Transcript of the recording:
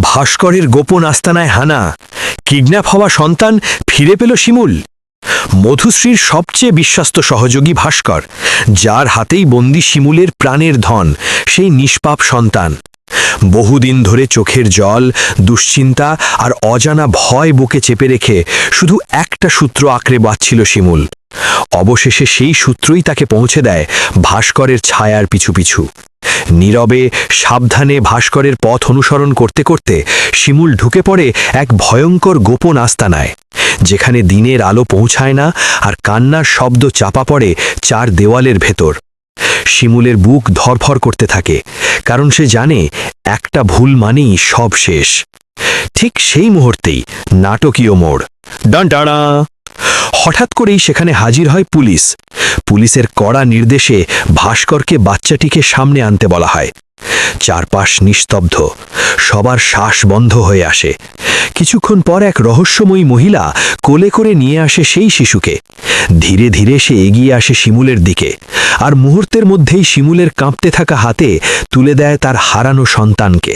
ভাস্করের গোপন আস্তানায় হানা, কিডন্যাপ হওয়া সন্তান ফিরে পেল শিমুল। মধুশ্রীর সবচেয়ে বিশ্বস্ত সহযোগী ভাস্কর, যার হাতেই বন্দি শিমুলের প্রাণের ধন, সেই নিষ্পাপ সন্তান। বহুদিন ধরে চোখের জল, দুশ্চিন্তা আর অজানা ভয় বুকে চেপে রেখে শুধু একটা সূত্র আঁকড়ে বাঁচছিল শিমুল। অবশেষে সেই সূত্রই তাকে পৌঁছে দেয় ভাস্করের ছায়ার পিছু পিছু। নীরবে সাবধানে ভাস্করের পথ অনুসরণ করতে করতে শিমুল ঢুকে পড়ে এক ভয়ঙ্কর গোপন আস্তানায়, যেখানে দিনের আলো পৌঁছায় না আর কান্নার শব্দ চাপা পড়ে চার দেওয়ালের ভেতর। শিমুলের বুক ধরফর করতে থাকে, কারণ সে জানে একটা ভুল মানেই সব শেষ। ঠিক সেই মুহূর্তেই নাটকীয় মোড়। ডান টানা! হঠাৎ করেই সেখানে হাজির হয় পুলিশ। পুলিশের কড়া নির্দেশে ভাস্করকে বাচ্চাটিকে সামনে আনতে বলা হয়। চারপাশ নিস্তব্ধ, সবার শ্বাস বন্ধ হয়ে আসে। কিছুক্ষণ পর এক রহস্যময়ী মহিলা কোলে করে নিয়ে আসে সেই শিশুকে। ধীরে ধীরে সে এগিয়ে আসে শিমুলের দিকে, আর মুহূর্তের মধ্যেই শিমুলের কাঁপতে থাকা হাতে তুলে দেয় তার হারানো সন্তানকে।